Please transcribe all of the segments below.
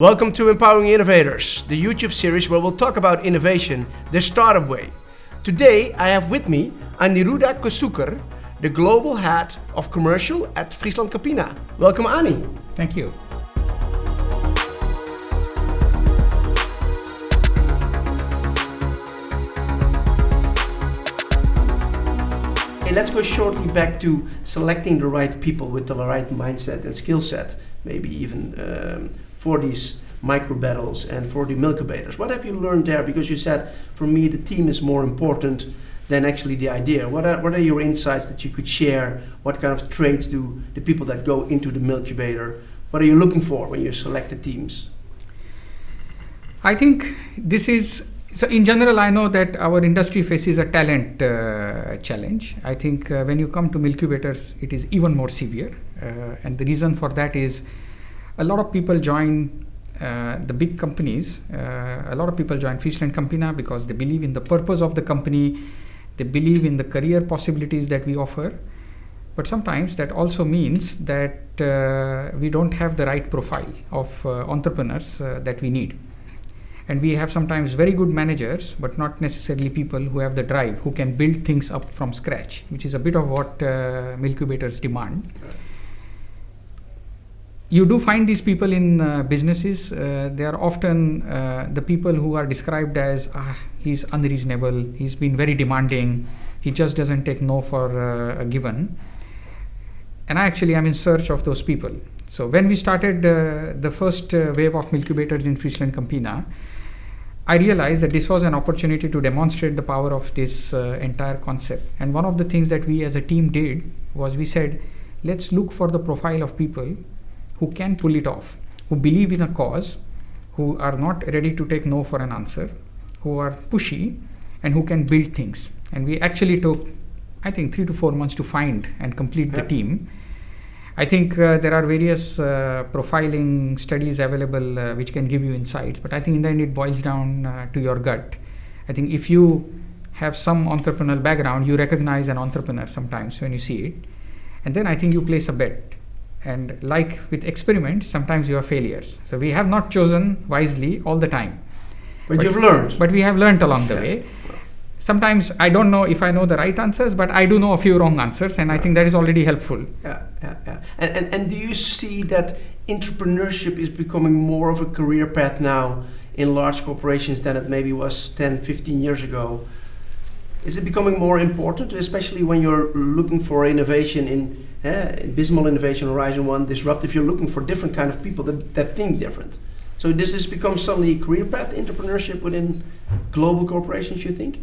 Welcome to Empowering Innovators, the YouTube series where we'll talk about innovation the startup way. Today I have with me Aniruddha Kusurkar, the global head of commercial at FrieslandCampina. Welcome, Ani. Thank you. Okay, let's go shortly back to selecting the right people with the right mindset and skill set, maybe even for these micro battles and for the Milkubators. What have you learned there? Because you said, for me, the team is more important than actually the idea. What are your insights that you could share? What kind of traits do the people that go into the Milkubator, what are you looking for when you select the teams? I think this is, so in general, I know that our industry faces a talent challenge. I think when you come to Milkubators, it is even more severe. And the reason for that is a lot of people join the big companies. A lot of people join FrieslandCampina because they believe in the purpose of the company. They believe in the career possibilities that we offer. But sometimes that also means that we don't have the right profile of entrepreneurs that we need. And we have sometimes very good managers, but not necessarily people who have the drive, who can build things up from scratch, which is a bit of what Milkubators demand. You do find these people in businesses. They are often the people who are described as, he's unreasonable, he's been very demanding, he just doesn't take no for a given. And I actually am in search of those people. So when we started the first wave of Milkubators in FrieslandCampina, I realized that this was an opportunity to demonstrate the power of this entire concept. And one of the things that we as a team did was we said, let's look for the profile of people who can pull it off, who believe in a cause, who are not ready to take no for an answer, who are pushy, and who can build things. And we actually took, I think, 3 to 4 months to find and complete the team. I think there are various profiling studies available which can give you insights, but I think in the end it boils down to your gut. I think if you have some entrepreneurial background, you recognize an entrepreneur sometimes when you see it, and then I think you place a bet. And like with experiments, sometimes you have failures. So we have not chosen wisely all the time. But you've learned. But we have learned along the way. Sometimes I don't know if I know the right answers, but I do know a few wrong answers, and I think that is already helpful. Yeah. And do you see that entrepreneurship is becoming more of a career path now in large corporations than it maybe was 10, 15 years ago? Is it becoming more important, especially when you're looking for innovation in abysmal innovation, Horizon 1, disruptive? You're looking for different kind of people that think different. So this has become suddenly a career path, entrepreneurship within global corporations, you think?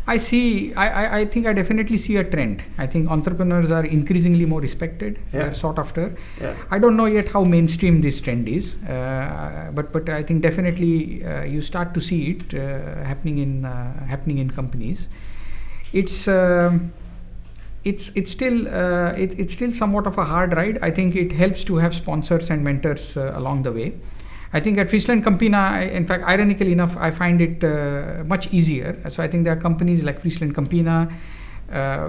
I think I definitely see a trend. I think entrepreneurs are increasingly more respected. They're sought after. Yeah. I don't know yet how mainstream this trend is, but I think definitely you start to see it happening in companies. It's still somewhat of a hard ride. I think it helps to have sponsors and mentors along the way. I think at FrieslandCampina, in fact, ironically enough, I find it much easier. So I think there are companies like FrieslandCampina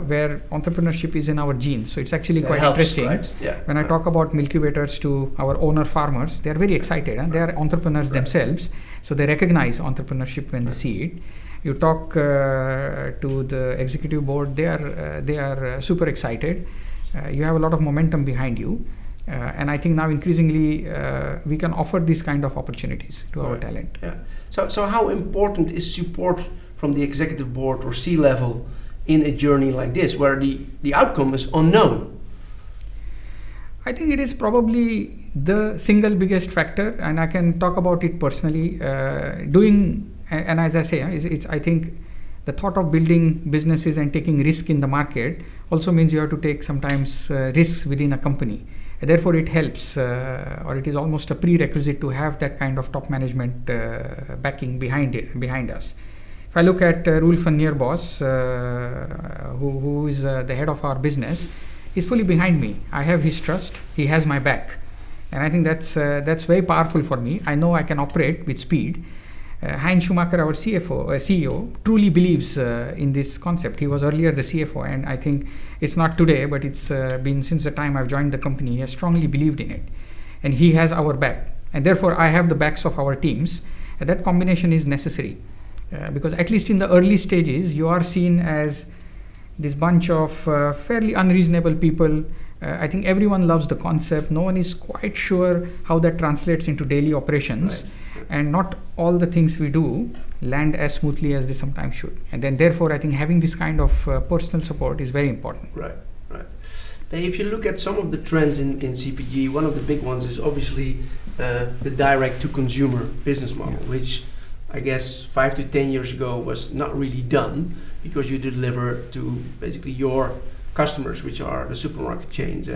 where entrepreneurship is in our genes. So it's actually quite interesting. Right? Yeah. When I talk about Milkubators to our owner farmers, they are very excited. They are entrepreneurs themselves. So they recognize entrepreneurship when they see it. You talk to the executive board, they are super excited. You have a lot of momentum behind you. And I think now increasingly we can offer these kind of opportunities to our talent. Yeah. So how important is support from the executive board or C-level in a journey like this, where the outcome is unknown? I think it is probably the single biggest factor, and I can talk about it personally. And as I say, I think the thought of building businesses and taking risk in the market also means you have to take sometimes risks within a company. Therefore, it helps, or it is almost a prerequisite to have that kind of top management backing behind us. If I look at Roel van Neerbos, who is the head of our business, he's fully behind me. I have his trust. He has my back, and I think that's very powerful for me. I know I can operate with speed. Hein Schumacher, our CEO, truly believes in this concept. He was earlier the CFO, and I think it's not today, but it's been since the time I've joined the company. He has strongly believed in it, and he has our back. And therefore, I have the backs of our teams. And that combination is necessary. Because at least in the early stages, you are seen as this bunch of fairly unreasonable people. I think everyone loves the concept. No one is quite sure how that translates into daily operations. Right. And not all the things we do land as smoothly as they sometimes should. And then therefore, I think having this kind of personal support is very important. Right. If you look at some of the trends in CPG, one of the big ones is obviously the direct-to-consumer business model, which I guess 5 to 10 years ago was not really done because you deliver to basically your customers, which are the supermarket chains.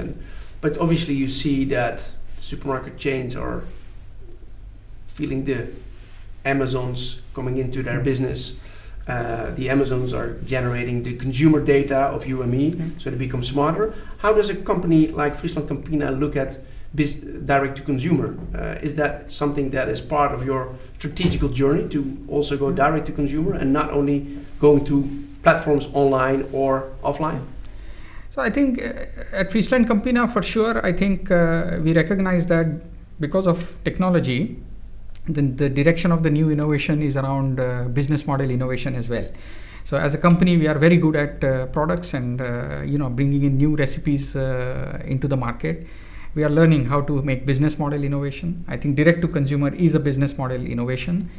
But obviously you see that supermarket chains are feeling the Amazons coming into their business. The Amazons are generating the consumer data of you and me, so they become smarter. How does a company like FrieslandCampina look at direct to consumer? Is that something that is part of your strategical journey to also go direct to consumer and not only going to platforms online or offline? So I think at FrieslandCampina, for sure, I think we recognize that because of technology, then the direction of the new innovation is around business model innovation as well. So as a company, we are very good at products and bringing in new recipes into the market. We are learning how to make business model innovation. I think direct to consumer is a business model innovation.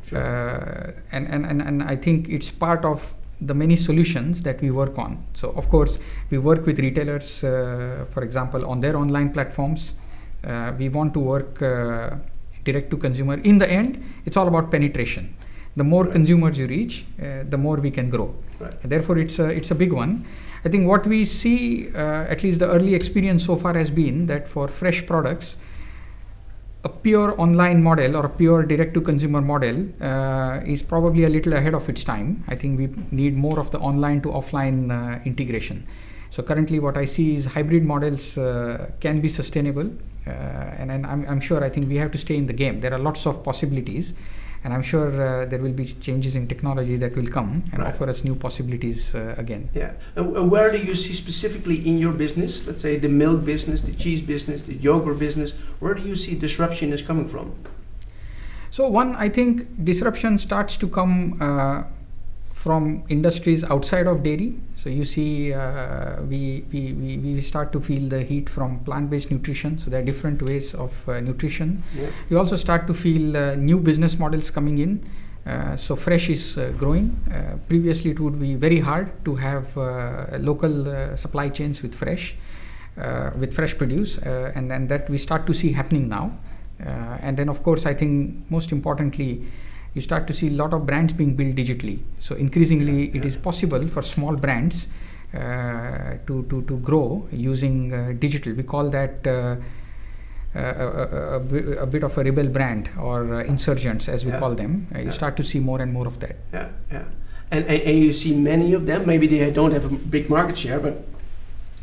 Sure. And I think it's part of the many solutions that we work on. So of course, we work with retailers, for example, on their online platforms. We want to work direct to consumer. In the end, it's all about penetration. The more consumers you reach, the more we can grow. Right. Therefore, it's a big one. I think what we see, at least the early experience so far has been that for fresh products, a pure online model or a pure direct-to-consumer model is probably a little ahead of its time. I think we need more of the online to offline integration. So currently what I see is hybrid models can be sustainable. And I'm sure, I think we have to stay in the game. There are lots of possibilities. And I'm sure there will be changes in technology that will come and offer us new possibilities again. Yeah. And where do you see specifically in your business, let's say the milk business, the cheese business, the yogurt business, where do you see disruption is coming from? So one, I think disruption starts to come from industries outside of dairy. So you see we start to feel the heat from plant-based nutrition. So there are different ways of nutrition. Yeah. You also start to feel new business models coming in. So fresh is growing. Previously it would be very hard to have local supply chains with fresh produce, and then that we start to see happening now. And then of course I think most importantly, you start to see a lot of brands being built digitally. So increasingly, it is possible for small brands to grow using digital. We call that a bit of a rebel brand or insurgents, as we call them. You start to see more and more of that. And you see many of them. Maybe they don't have a big market share, but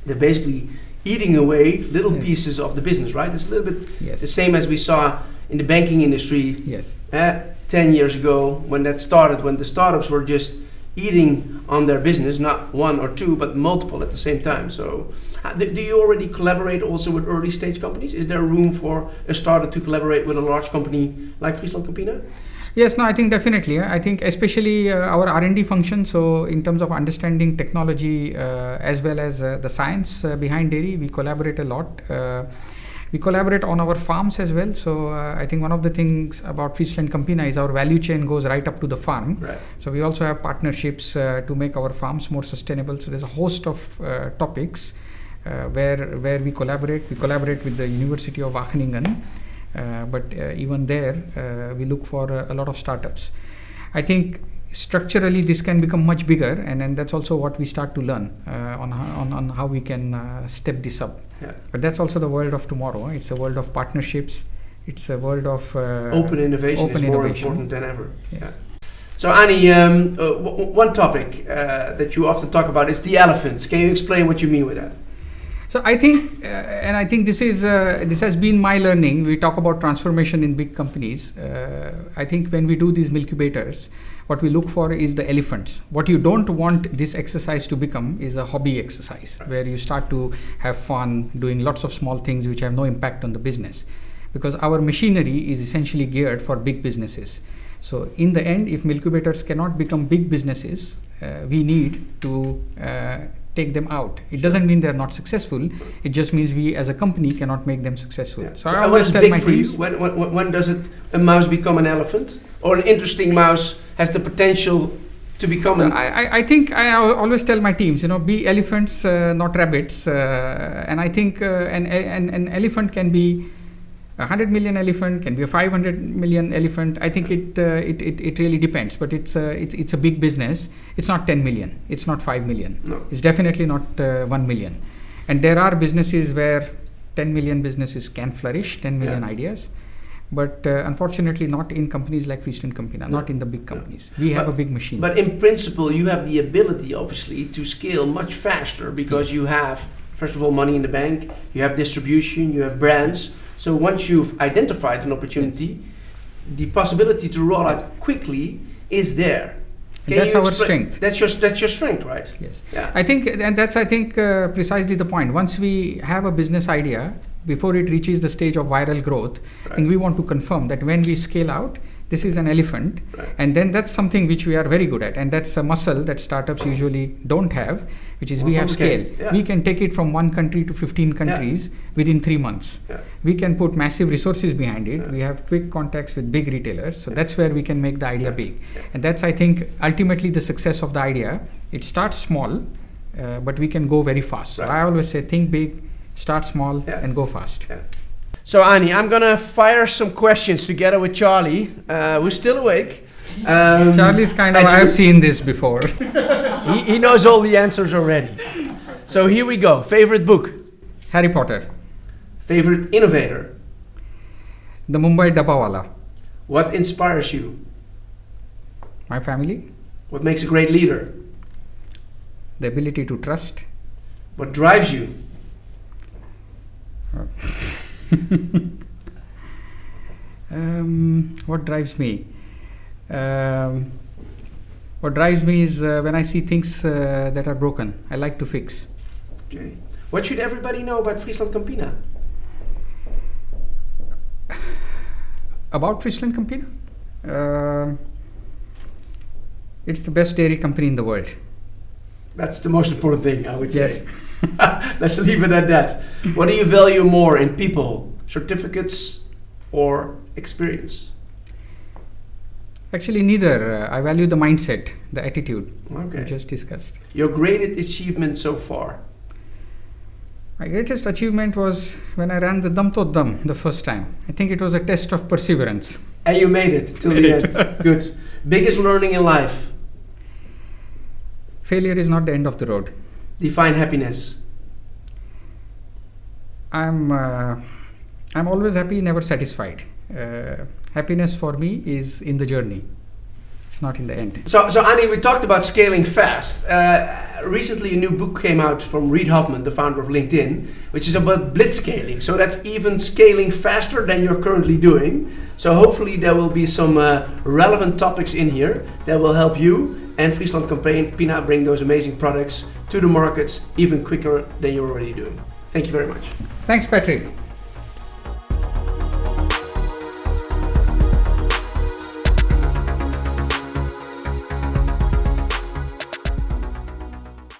they're basically eating away little pieces of the business, right? It's a little bit the same as we saw in the banking industry. Yes. 10 years ago when that started, when the startups were just eating on their business, not one or two, but multiple at the same time. So do you already collaborate also with early stage companies? Is there room for a startup to collaborate with a large company like FrieslandCampina? Yes, no, I think definitely. I think especially our R&D function, so in terms of understanding technology as well as the science behind dairy, we collaborate a lot. We collaborate on our farms as well. So I think one of the things about FrieslandCampina is our value chain goes right up to the farm. Right. So we also have partnerships to make our farms more sustainable. So there's a host of topics where we collaborate. We collaborate with the University of Wageningen. But even there, we look for a lot of startups. I think structurally this can become much bigger, and then that's also what we start to learn on how we can step this up. Yeah. But that's also the world of tomorrow. It's a world of partnerships. It's a world of open innovation is more important than ever. Yes. Yeah. So Annie, one topic that you often talk about is the elephants. Can you explain what you mean with that? So I think, and I think this has been my learning. We talk about transformation in big companies. I think when we do these Milkubators, what we look for is the elephants. What you don't want this exercise to become is a hobby exercise, where you start to have fun doing lots of small things which have no impact on the business. because our machinery is essentially geared for big businesses. So in the end, if Milkubators cannot become big businesses, we need to take them out. It doesn't mean they're not successful. It just means we as a company cannot make them successful. Yeah. So I always tell my teams. When does a mouse become an elephant? Or an interesting mouse has the potential to become I think I always tell my teams, be elephants, not rabbits. And I think an elephant can be 100 million elephant, can be a 500 million elephant. I think it really depends, but it's a big business. It's not 10 million. It's not 5 million. No. It's definitely not 1 million. And there are businesses where 10 million businesses can flourish, 10 million ideas. But unfortunately, not in companies like FrieslandCampina, not in the big companies. We have a big machine. But in principle, you have the ability, obviously, to scale much faster because you have, first of all, money in the bank, you have distribution, you have brands. So once you've identified an opportunity, the possibility to roll out quickly is there. That's our strength. That's your strength, right? Yes. Yeah. I think precisely the point. Once we have a business idea, before it reaches the stage of viral growth, I think we want to confirm that when we scale out, this is an elephant, and then that's something which we are very good at, and that's a muscle that startups usually don't have, which is we have scale. Yeah. We can take it from 1 country to 15 countries within 3 months. Yeah. We can put massive resources behind it. We have quick contacts with big retailers, so that's where we can make the idea big. And that's, I think, ultimately the success of the idea. It starts small, but we can go very fast. So I always say, think big, start small, and go fast. Yeah. So Ani, I'm gonna fire some questions together with Charlie, who's still awake. Charlie's I have seen this before. he knows all the answers already. So here we go. Favorite book? Harry Potter. Favorite innovator? The Mumbai Dabbawala. What inspires you? My family. What makes a great leader? The ability to trust. What drives you? What drives me? What drives me is when I see things that are broken. I like to fix. Okay. What should everybody know about FrieslandCampina? About FrieslandCampina? It's the best dairy company in the world. That's the most important thing, I would say. Yes. Let's leave it at that. What do you value more in people? Certificates or experience? Actually, neither. I value the mindset, the attitude we just discussed. Your greatest achievement so far? My greatest achievement was when I ran the Dam to Dam the first time. I think it was a test of perseverance. And you made it till the end. Good. Biggest learning in life? Failure is not the end of the road. Define happiness. I'm always happy, never satisfied. Happiness for me is in the journey. It's not in the end. So Ani, we talked about scaling fast. Recently, a new book came out from Reid Hoffman, the founder of LinkedIn, which is about blitzscaling. So that's even scaling faster than you're currently doing. So hopefully there will be some relevant topics in here that will help you and FrieslandCampina bring those amazing products to the markets even quicker than you're already doing. Thank you very much. Thanks, Patrick.